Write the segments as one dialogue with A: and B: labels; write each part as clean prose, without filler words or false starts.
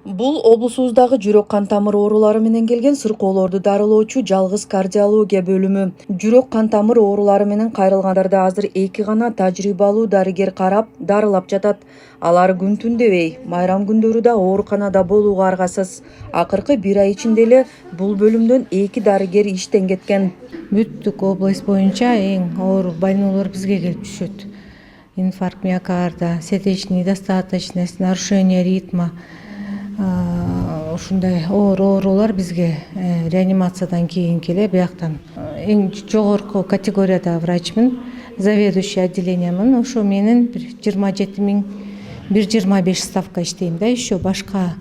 A: Бул облусубуздагы жүрөк кан тамыр оорулары менен келген сыркоолорду дарылоочу жалгыз кардиология бөлүмү. Жүрөк кан тамыр оорулары менен кайрылгандарды азыр 2 гана тажрыйбалуу дарыгер карап, дарылап жатат. Алар күн түн дебей, майрам күндөрү да ооруканада болууга аргасыз. Акыркы 1 ай ичинде эле бул бөлүмдөн 2 дарыгер иштен кеткен.
B: Бүттүк область боюнча эң оор больноолор бизге келип түшөт. Инфаркт миокарда, сердечная недостаточность, нарушение ритма. Ушундай оор оорулар бизге реанимациядан кийин келе бияктан. Эң жогорку категорияда врачмын, заведующий отделениямын. Ошо менен 27.125 ставка иштейм да, еще башка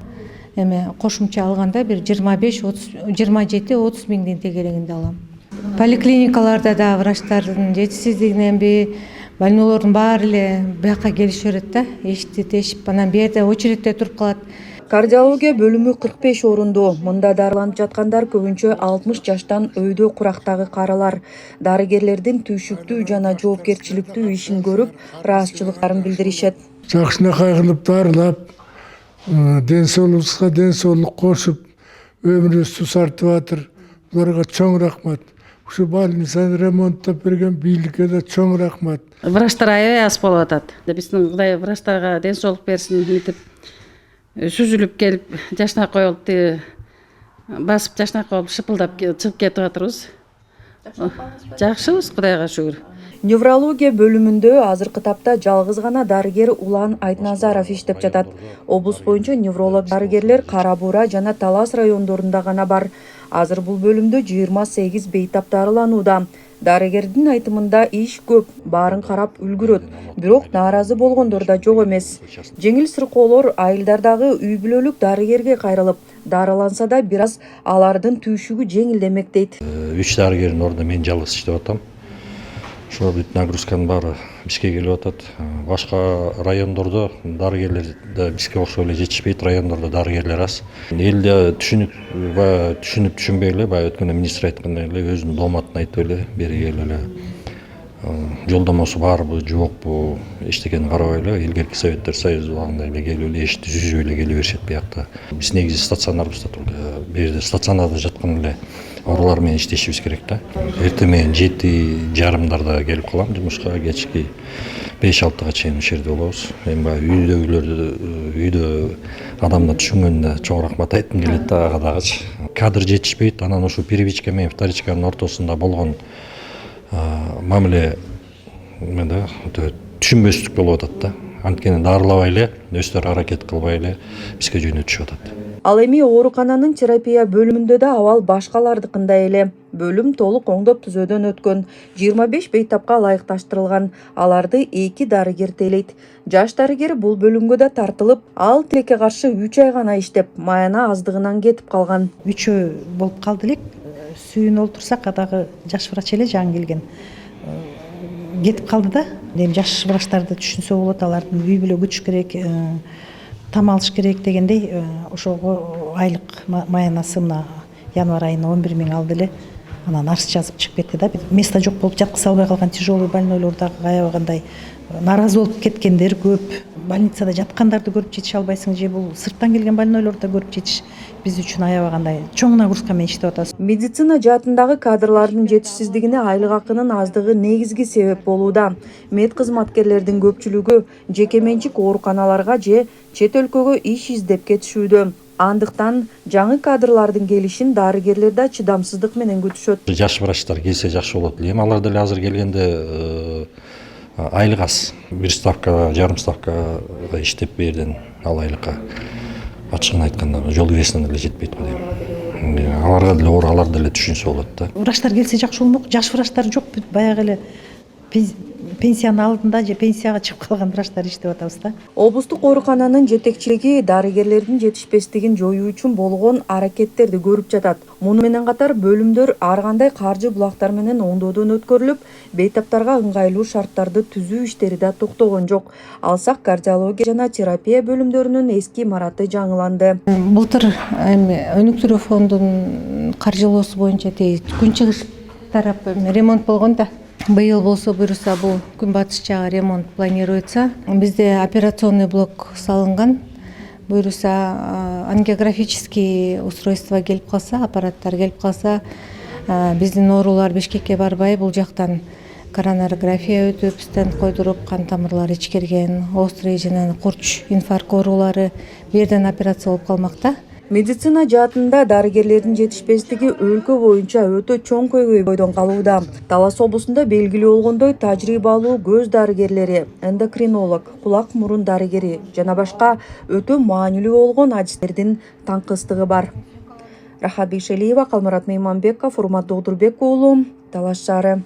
B: кошумча алганда бир 27-30 миңдин тегерегинде алам. Поликлиникаларда да врачтардын жетишсиздигиненби, больноолордун баары эле бияка келишип берет да, эшип, анан бу жерде очередте туруп калат.
A: Кардиология бөлүмү 45 орундуу. Мында дарыланып жаткандар көбүнчө 60 жаштан өйдө курактагы каралар. Дарыгерлердин түйшүктүү жана жоопкерчиликтүү ишин көрүп, ыраазычылыктарын билдиришет.
C: Жакшынакай кылып дарылап, ден соолугубузга ден соолук кошуп, өмүрүбүздү сартып атыр. Буларга чоң рахмат. Ушу больницаны ремонттоп берген бийликке да чоң рахмат.
D: Врачтар аябай аз болуп атат. Биздин Кудай врачтарга ден соолук берсин мынтип сүзүлүп келип, жашнакай болуп басып жашнакай болуп шыпылдап чыгып кетип атырбыз. Жакшыбыз, Кудайга шүгүр.
A: Неврология бөлүмүндө азыркы тапта жалгыз гана дарыгер Улан Айтназаров иштеп жатат. Облус боюнча невролог дарыгерлер Кара Буура жана Талас райондорунда гана бар. Азыр бул бөлүмдө 28 бейтап дарыланууда. Дарыгердин айтымында иш көп, баарын карап үлгүрөт. Бирок нааразы болгондор да жок эмес. Жеңил сыркоолор айылдардагы үй бүлөлүк дарыгерге кайрылып, дарыланса да бир аз алардын түйшүгү жеңилдемек дейт.
E: 3 дарыгердин ордуна мен жалгыз иштеп атам. Ошо бүт нагрузканын баары бизге келип атат. Башка райондордо дарыгерлер да бизге окшоп эле жетишпейт, райондордо дарыгерлер аз. Элде түшүнбөй эле, баягы өткөндө министр айткандай эле өзүнүн дооматын айтып эле бери келип эле жолдомосу барбы, жокпу, эчтекени карабай эле илгерки советтер союзу убагында эле келип эле эшикти сүзүп эле келе беришет биякта. Биз негизи стационарбыз да, бул жерде стационарда жаткан эле оорулар менен иштешибиз керек да. Эртең менен 7:30 келип калам жумушка, кечки 5-6 чейин ошол жерде болобуз. Эми баягы үйдө адамдар түшүнгөндө чоң рахмат айткым келет да, ага дагычы. Кадр жетишпейт, анан ушул первичка менен вторичканын ортосунда болгон мамиле түшүнбөстүк болуп атат да. Анткени дарылабай эле, өздөрү аракет кылбай эле бизге жөнөтүшүп атат.
A: Ал эми оорукананын терапия бөлүмүндө да абал башкалардыкындай эле. Бөлүм толук оңдоп түзөөдөн өткөн, 25 бейтапка ылайыкташтырылган. Аларды 2 дарыгер тейлейт. Жаш дарыгер бул бөлүмгө да тартылып, ал тилекке каршы 3 ай гана иштеп, маяна аздыгынан кетип калган.
B: 3 ай болуп калды элек. Сүйүн олтурсак, адагы жаш врач эле жаңы келген. Кетип калды да. Эми жаш врачтарды түшүнсө болот, алардын үй бүлө күтүш керек, там алыш керек дегендей, ошого айлык маянасы мына январь айына 11 миң алды эле. Анан арыз жазып чыгып кетти да. Место жок болуп жаткыза албай калган тяжелый больнойлор дагы аябагандай нааразы болуп кеткендер көп. Больницада жаткандарды көрүп жетише албайсың, же бул сырттан келген больнойлорду да көрүп жетиш биз үчүн аябагандай чоң нагрузка менен иштеп атабыз.
A: Медицина жаатындагы кадрлардын жетишсиздигине айлык акынын аздыгы негизги себеп болууда. Мед кызматкерлердин көпчүлүгү жеке менчик ооруканаларга же чет өлкөгө иш издеп кетишүүдө. Андыктан жаңы кадрлардын келишин дарыгерлер да чыдамсыздык менен күтүшөт.
E: Жаш врачтар келсе жакшы болот элем. Алар деле азыр келгенде айлык аз. 1 ставка, жарым ставка иштеп бу жерден ал айлыкка ачыгын айтканда жол киресине деле жетпейт го дейм. Аларга деле оор, алар деле түшүнсө болот да.
B: Врачтар келсе жакшы болмок. Жаш врачтар жок, баягы эле пенсиянын алдында же пенсияга чыгып калган врачтар иштеп атабыз да.
A: Облустук оорукананын жетекчилиги дарыгерлердин жетишпестигин жоюу үчүн болгон аракеттерди көрүп жатат. Муну менен катар бөлүмдөр ар кандай каржы булактар менен оңдоодон өткөрүлүп, бейтаптарга ыңгайлуу шарттарды түзүү иштери да токтогон жок. Алсак кардиология жана терапия бөлүмдөрүнүн эски имараты жаңыланды.
B: Былтыр өнүктүрүү фондунун каржылоосу боюнча Күнчыгыш тарап ремонт болгон да. Быйыл болсо буюрса бул күнбатыш жагы ремонт планируется. Бизде операционный блок салынган.
F: буюрса ангиографический устройство келип калса, аппараттар келип калса, биздин оорулар Бишкекке барбай бул жактан коронарография өтүп, стенд койдуруп, кан тамырлары ичкерген, острый жана курч инфаркт оорулары бу жерден операция болуп калмакта.
A: Медицина жаатында дарыгерлердин жетишпестиги өлкө боюнча өтө чоң көйгөйдөн калууда. Талас облусунда белгилүү болгондой тажрыйбалуу көз дарыгерлери, эндокринолог, кулак мурун дарыгери жана башка өтө маанилүү болгон адистердин таңкыстыгы бар. Рахат Бейшелиева, Калмурат Мейманбеков, Урмат Догдурбек уулу, Талас шаары.